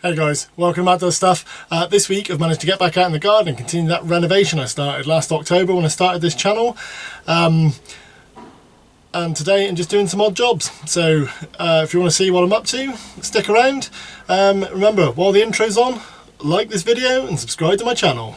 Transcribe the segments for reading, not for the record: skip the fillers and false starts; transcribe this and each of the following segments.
Hey guys, welcome back to the stuff. This week I've managed to get back out in the garden and continue that renovation I started last October when I started this channel. And today I'm just doing some odd jobs. So if you want to see what I'm up to, stick around. Remember, while the intro's on, like this video and subscribe to my channel.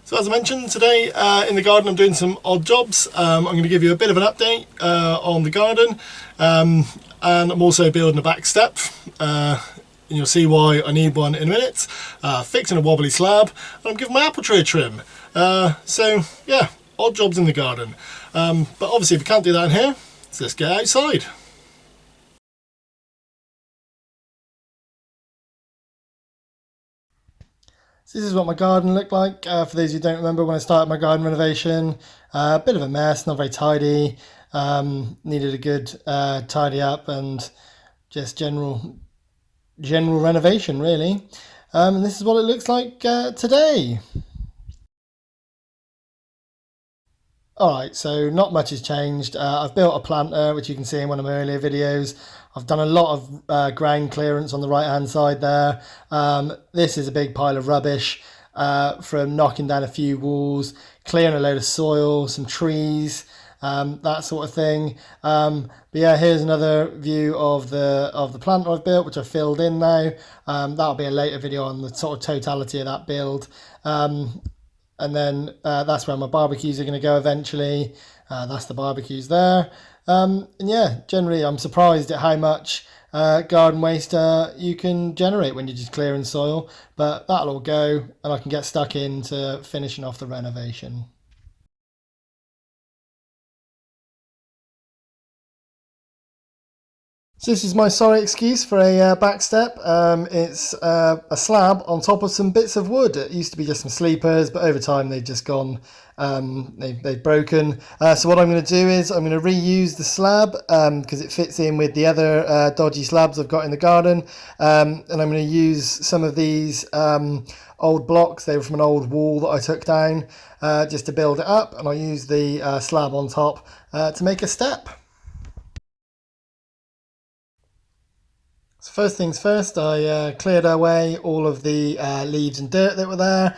So as I mentioned, today in the garden I'm doing some odd jobs. I'm going to give you a bit of an update on the garden, and I'm also building a back step, and you'll see why I need one in a minute. Fixing a wobbly slab, and I'm giving my apple tree a trim. So yeah, odd jobs in the garden. But obviously if we can't do that in here, so let's get outside. So this is what my garden looked like. For those who don't remember when I started my garden renovation, a bit of a mess, not very tidy. Needed a good tidy up and just general renovation really. And this is what it looks like today. Alright, so not much has changed. I've built a planter, which you can see in one of my earlier videos. I've done a lot of ground clearance on the right hand side there. This is a big pile of rubbish from knocking down a few walls, clearing a load of soil, some trees, that sort of thing. But yeah, here's another view of the planter I've built, which I've filled in now. That'll be a later video on the sort of totality of that build. And then that's where my barbecues are going to go eventually. That's the barbecues there. And yeah, generally I'm surprised at how much garden waste you can generate when you're just clearing soil. But that'll all go and I can get stuck into finishing off the renovation. So this is my sorry excuse for a back step. It's a slab on top of some bits of wood. It used to be just some sleepers, but over time they've just gone, they've broken. So what I'm going to do is I'm going to reuse the slab because it fits in with the other dodgy slabs I've got in the garden. And I'm going to use some of these old blocks. They were from an old wall that I took down just to build it up. And I'll use the slab on top to make a step. So first things first, I cleared away all of the leaves and dirt that were there,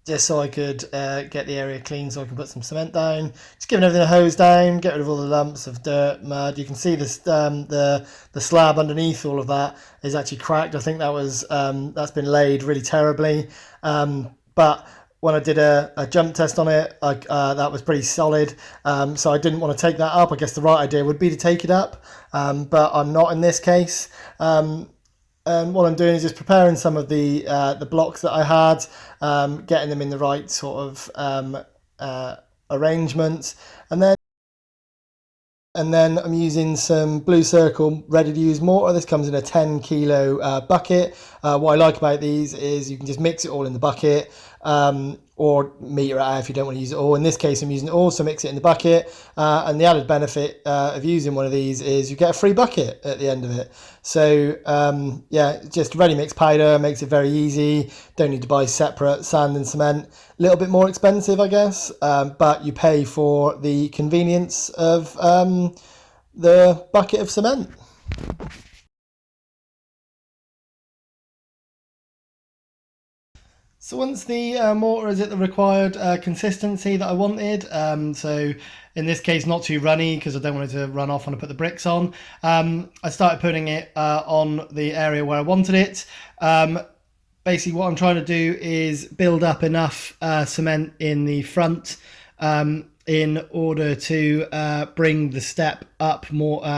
just so I could get the area clean so I can put some cement down. Just giving everything a hose down, get rid of all the lumps of dirt, mud. You can see this, the slab underneath all of that is actually cracked. I think that was that's been laid really terribly, but when I did a jump test on it, that was pretty solid, so I didn't want to take that up. I guess the right idea would be to take it up, but I'm not in this case. And what I'm doing is just preparing some of the blocks that I had, getting them in the right sort of arrangements, and then I'm using some Blue Circle ready to use mortar. This comes in a 10 kilo bucket. What I like about these is you can just mix it all in the bucket, or meter it out if you don't want to use it all. In this case I'm using it all, so mix it in the bucket, and the added benefit of using one of these is you get a free bucket at the end of it. So yeah, just ready mix powder makes it very easy. Don't need to buy separate sand and cement. A little bit more expensive I guess, but you pay for the convenience of the bucket of cement. So once the mortar is at the required consistency that I wanted, so in this case not too runny because I don't want it to run off when I put the bricks on, I started putting it on the area where I wanted it. Basically what I'm trying to do is build up enough cement in the front in order to bring the step up more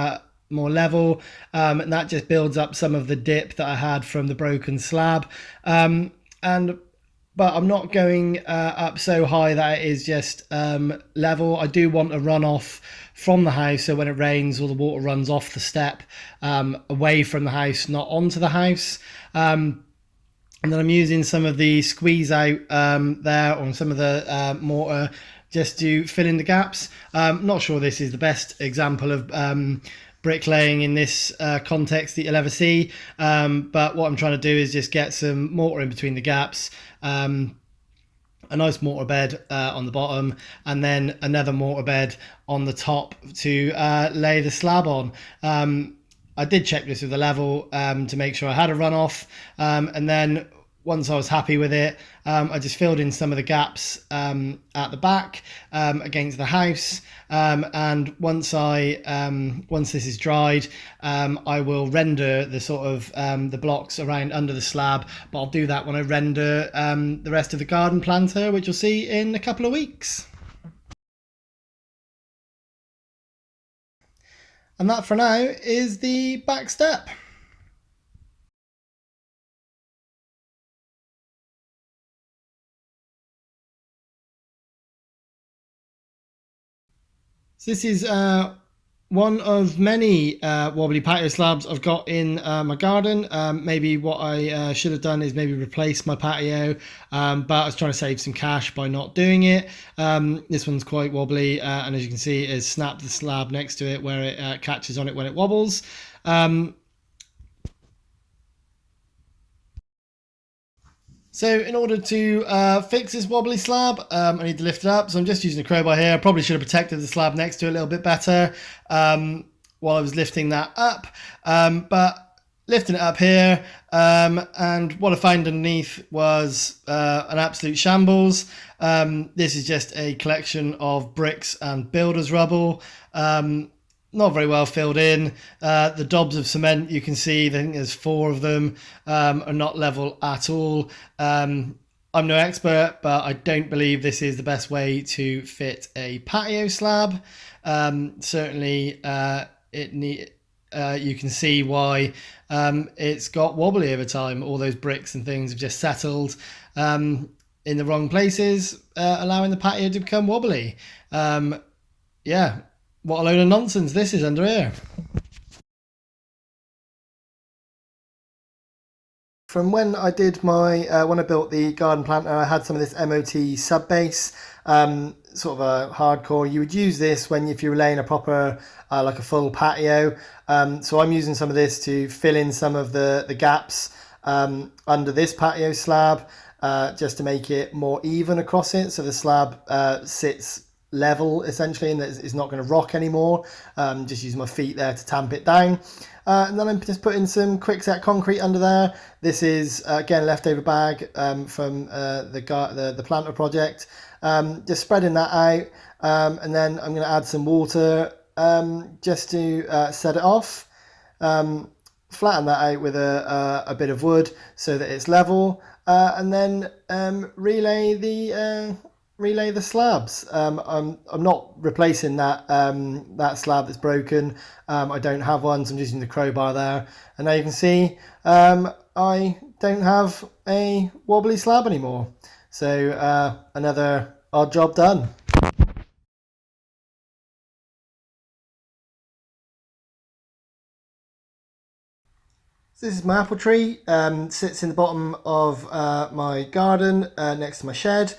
level, and that just builds up some of the dip that I had from the broken slab. But I'm not going up so high that it is just level. I do want a runoff from the house, so when it rains all the water runs off the step away from the house, not onto the house. And then I'm using some of the squeeze out there on some of the mortar just to fill in the gaps. Not sure this is the best example of bricklaying in this context that you'll ever see, but what I'm trying to do is just get some mortar in between the gaps, a nice mortar bed on the bottom, and then another mortar bed on the top to lay the slab on. I did check this with the level to make sure I had a runoff, and then once I was happy with it, I just filled in some of the gaps at the back against the house, and once this is dried, I will render the sort of the blocks around under the slab, but I'll do that when I render the rest of the garden planter, which you'll see in a couple of weeks. And that for now is the back step. So this is one of many wobbly patio slabs I've got in my garden. Maybe what I should have done is maybe replace my patio, but I was trying to save some cash by not doing it. This one's quite wobbly, and as you can see, it has snapped the slab next to it where it catches on it when it wobbles. So in order to fix this wobbly slab, I need to lift it up. So I'm just using a crowbar here. I probably should have protected the slab next to it a little bit better while I was lifting that up. But lifting it up here, and what I found underneath was an absolute shambles. This is just a collection of bricks and builder's rubble. Not very well filled in. The dobs of cement you can see, I think there's 4 of them, are not level at all. I'm no expert, but I don't believe this is the best way to fit a patio slab. Certainly, you can see why it's got wobbly over time. All those bricks and things have just settled in the wrong places, allowing the patio to become wobbly. Yeah. What a load of nonsense this is under here. From when I did when I built the garden planter, I had some of this MOT sub base, sort of a hardcore. You would use this if you were laying a proper, like a full patio. So I'm using some of this to fill in some of the gaps under this patio slab, just to make it more even across it. So the slab sits level essentially, and it's not going to rock anymore. Just using my feet there to tamp it down, and then I'm just putting some quickset concrete under there. This is again leftover bag from the planter project. Just spreading that out, and then I'm going to add some water just to set it off. Flatten that out with a bit of wood so that it's level, and then relay the slabs. I'm not replacing that slab that's broken. I don't have one, so I'm using the crowbar there. And now you can see I don't have a wobbly slab anymore. So another odd job done. So this is my apple tree. Sits in the bottom of my garden next to my shed.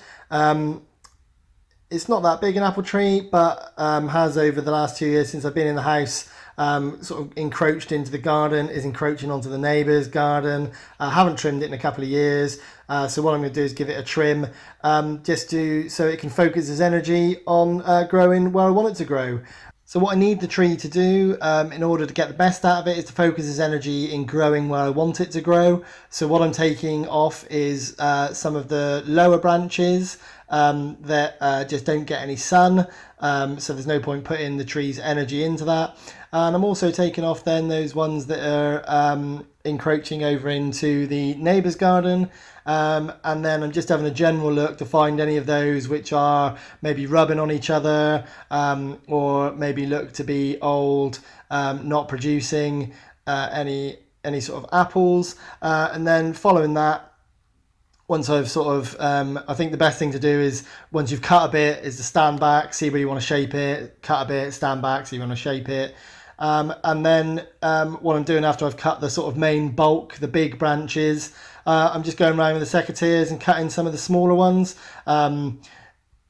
It's not that big an apple tree, but has over the last 2 years since I've been in the house sort of encroached into the garden, is encroaching onto the neighbour's garden. I haven't trimmed it in a couple of years, so what I'm going to do is give it a trim so it can focus its energy on growing where I want it to grow. So what I need the tree to do in order to get the best out of it is to focus its energy in growing where I want it to grow. So what I'm taking off is some of the lower branches that just don't get any sun. So there's no point putting the tree's energy into that. And I'm also taking off then those ones that are encroaching over into the neighbour's garden. And then I'm just having a general look to find any of those which are maybe rubbing on each other, or maybe look to be old, not producing any sort of apples. And then following that, once I've sort of, I think the best thing to do is once you've cut a bit is to stand back, see where you want to shape it, cut a bit, stand back, see where you want to shape it. And then what I'm doing after I've cut the sort of main bulk, the big branches, I'm just going around with the secateurs and cutting some of the smaller ones.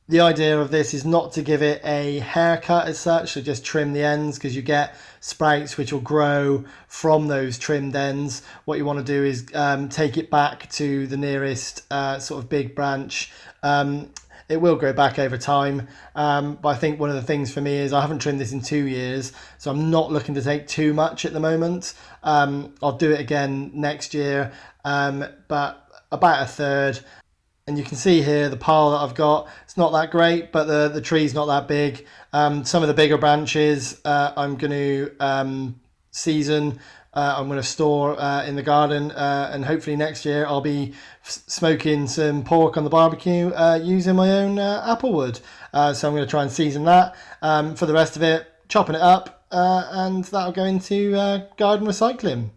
The idea of this is not to give it a haircut as such, so just trim the ends, because you get sprouts which will grow from those trimmed ends. What you want to do is take it back to the nearest sort of big branch. It will grow back over time, but I think one of the things for me is I haven't trimmed this in 2 years, so I'm not looking to take too much at the moment. I'll do it again next year, but about a third. And you can see here the pile that I've got, it's not that great, but the tree's not that big. Some of the bigger branches I'm going to season. I'm going to store in the garden, and hopefully next year I'll be smoking some pork on the barbecue using my own apple wood. So I'm going to try and season that. For the rest of it, chopping it up, and that'll go into garden recycling.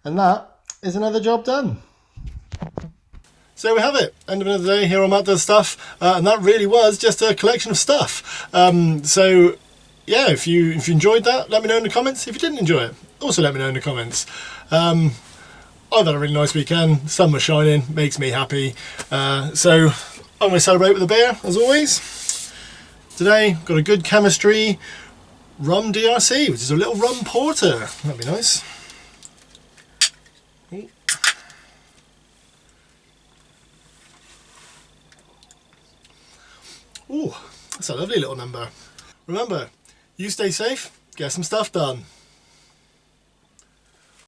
And that is another job done. So there we have it, end of another day here on Matt Does Stuff, and that really was just a collection of stuff. So yeah, if you enjoyed that, let me know in the comments. If you didn't enjoy it, also let me know in the comments. I've had a really nice weekend, sun was shining, makes me happy. So I'm going to celebrate with a beer, as always. Today, got a good chemistry rum DRC, which is a little rum porter. That'd be nice. Ooh, that's a lovely little number. Remember, you stay safe, get some stuff done.